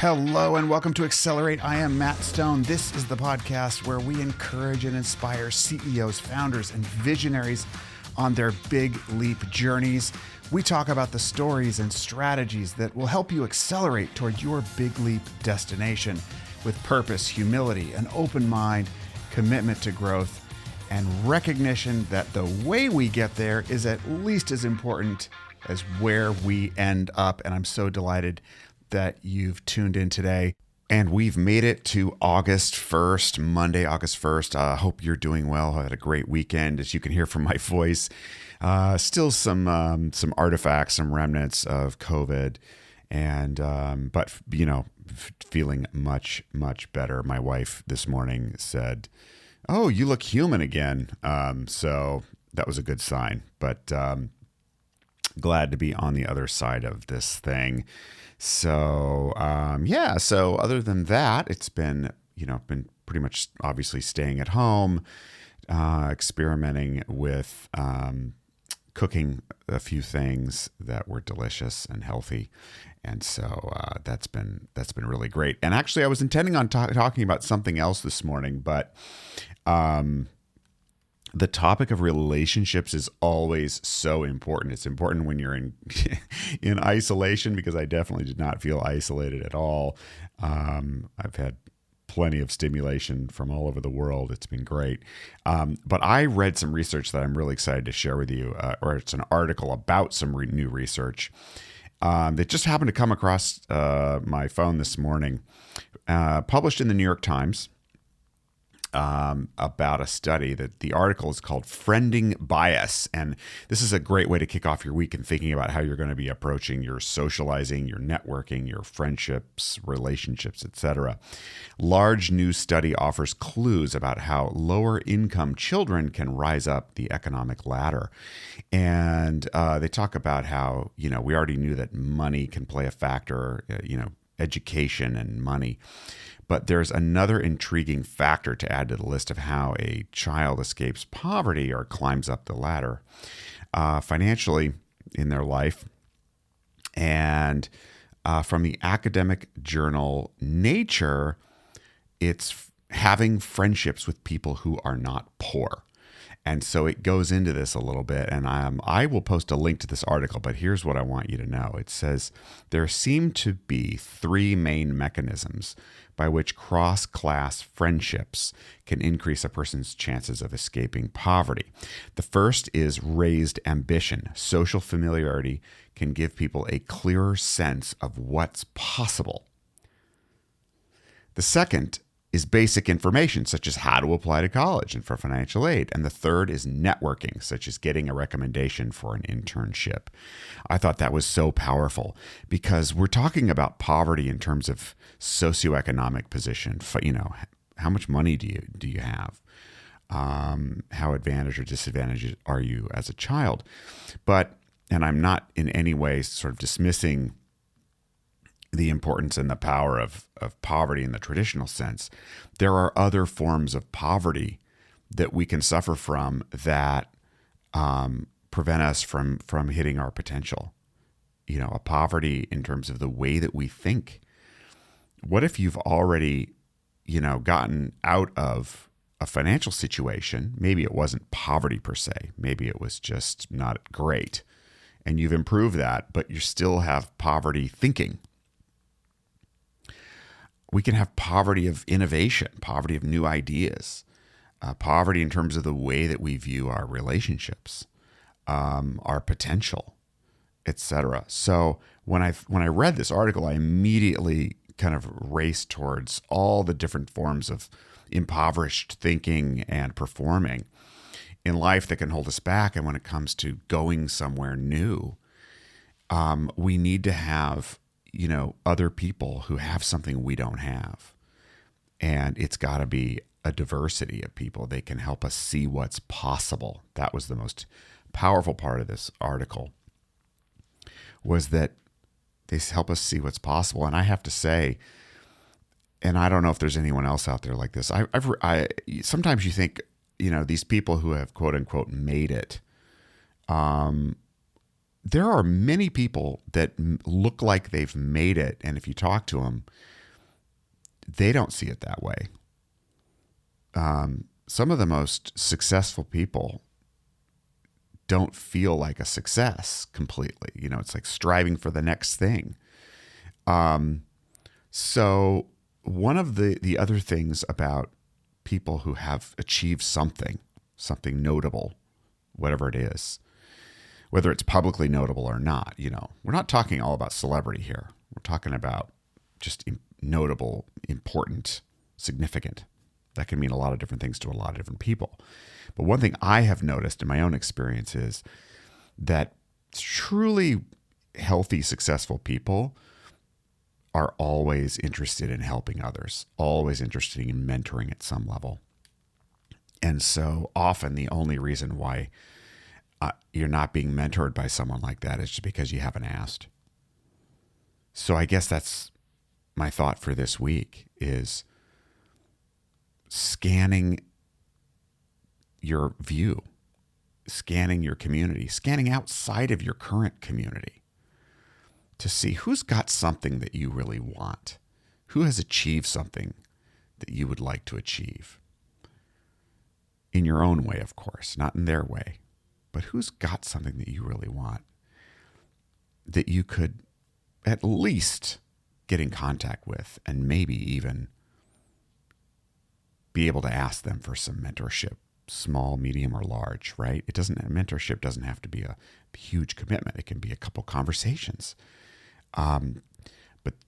Hello and welcome to Accelerate. I am Matt Stone. This is the podcast where we encourage and inspire CEOs, founders, and visionaries on their big leap journeys. We talk about the stories and strategies that will help you accelerate toward your big leap destination with purpose, humility, an open mind, commitment to growth, and recognition that the way we get there is at least as important as where we end up. And I'm so delighted that you've tuned in today. And we've made it to August 1st, Monday, August 1st. I hope you're doing well. I had a great weekend, as you can hear from my voice. Still some artifacts, some remnants of COVID, and but feeling much better. My wife this morning said, "Oh, you look human again." So that was a good sign. But glad to be on the other side of this thing. So, so other than that, it's been pretty much obviously staying at home, experimenting with cooking a few things that were delicious and healthy. And so that's been really great. And actually, I was intending on talking about something else this morning, but the topic of relationships is always so important. It's important when you're in in isolation, because I definitely did not feel isolated at all. I've had plenty of stimulation from all over the world. It's been great. But I read some research that I'm really excited to share with you, or it's an article about some new research that just happened to come across my phone this morning, published in the New York Times. About a study that the article is called Friending Bias. And this is a great way to kick off your week and thinking about how you're going to be approaching your socializing, your networking, your friendships, relationships, etc. Large new study offers clues about how lower income children can rise up the economic ladder. And they talk about how, we already knew that money can play a factor, education and money. But there's another intriguing factor to add to the list of how a child escapes poverty or climbs up the ladder financially in their life. And from the academic journal Nature, it's having friendships with people who are not poor. And so it goes into this a little bit, and I will post a link to this article, but here's what I want you to know. It says, there seem to be three main mechanisms by which cross-class friendships can increase a person's chances of escaping poverty. The first is raised ambition. Social familiarity can give people a clearer sense of what's possible. The second is basic information, such as how to apply to college and for financial aid. And the third is networking, such as getting a recommendation for an internship. I thought that was so powerful, because we're talking about poverty in terms of socioeconomic position. How much money do you have? How advantaged or disadvantaged are you as a child? And I'm not in any way sort of dismissing the importance and the power of poverty in the traditional sense. There are other forms of poverty that we can suffer from that prevent us from hitting our potential. A poverty in terms of the way that we think. What if you've already, gotten out of a financial situation? Maybe it wasn't poverty per se. Maybe it was just not great. And you've improved that, but you still have poverty thinking. We can have poverty of innovation, poverty of new ideas, poverty in terms of the way that we view our relationships, our potential, etc. So when I read this article, I immediately kind of raced towards all the different forms of impoverished thinking and performing in life that can hold us back. And when it comes to going somewhere new, we need to have other people who have something we don't have. And it's got to be a diversity of people. They can help us see what's possible. That was the most powerful part of this article, was that they help us see what's possible. And I have to say, and I don't know if there's anyone else out there like this. Sometimes you think, these people who have quote unquote made it, there are many people that look like they've made it, and if you talk to them, they don't see it that way. Some of the most successful people don't feel like a success completely. It's like striving for the next thing. So one of the other things about people who have achieved something notable, whatever it is, whether it's publicly notable or not, we're not talking all about celebrity here. We're talking about just notable, important, significant. That can mean a lot of different things to a lot of different people. But one thing I have noticed in my own experience is that truly healthy, successful people are always interested in helping others, always interested in mentoring at some level. And so often the only reason why you're not being mentored by someone like that is just because you haven't asked. So I guess that's my thought for this week is scanning your view, scanning your community, scanning outside of your current community to see who's got something that you really want, who has achieved something that you would like to achieve. In your own way, of course, not in their way, but who's got something that you really want that you could at least get in contact with and maybe even be able to ask them for some mentorship, small, medium, or large, right? Mentorship doesn't have to be a huge commitment. It can be a couple conversations.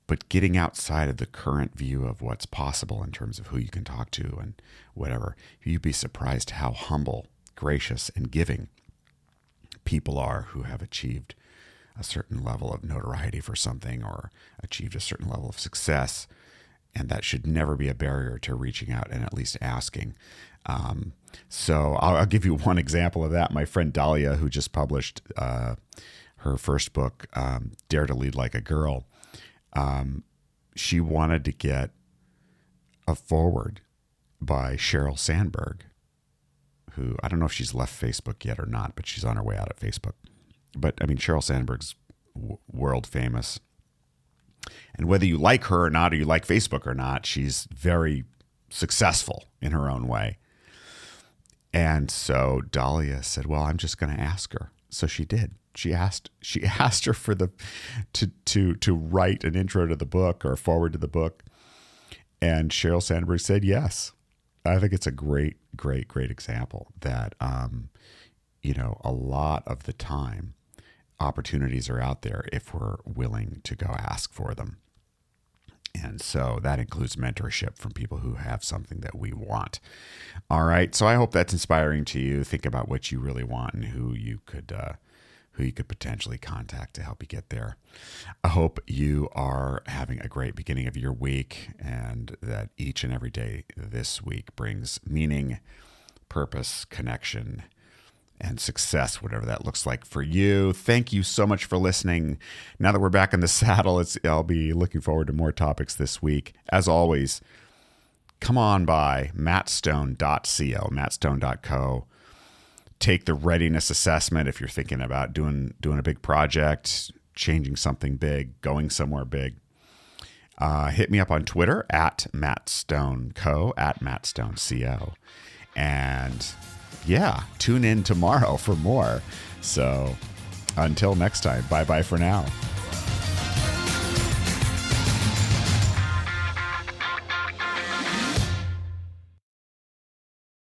But getting outside of the current view of what's possible in terms of who you can talk to and whatever, you'd be surprised how humble, gracious, and giving people are who have achieved a certain level of notoriety for something or achieved a certain level of success. And that should never be a barrier to reaching out and at least asking. So I'll give you one example of that. My friend Dahlia, who just published her first book, Dare to Lead Like a Girl, she wanted to get a foreword by Sheryl Sandberg, who I don't know if she's left Facebook yet or not, but she's on her way out of Facebook. But I mean, Sheryl Sandberg's world famous. And whether you like her or not, or you like Facebook or not, she's very successful in her own way. And so Dahlia said, well, I'm just going to ask her. So she did. She asked her for to write an intro to the book or a forward to the book. And Sheryl Sandberg said yes. I think it's a great, great, great example that, a lot of the time, opportunities are out there if we're willing to go ask for them. And so that includes mentorship from people who have something that we want. All right. So I hope that's inspiring to you. Think about what you really want and who you could potentially contact to help you get there. I hope you are having a great beginning of your week and that each and every day this week brings meaning, purpose, connection, and success, whatever that looks like for you. Thank you so much for listening. Now that we're back in the saddle, I'll be looking forward to more topics this week. As always, come on by mattstone.co. Take the readiness assessment if you're thinking about doing a big project, changing something big, going somewhere big. Hit me up on Twitter at mattstoneco, at mattstoneco. And yeah, tune in tomorrow for more. So until next time, bye-bye for now.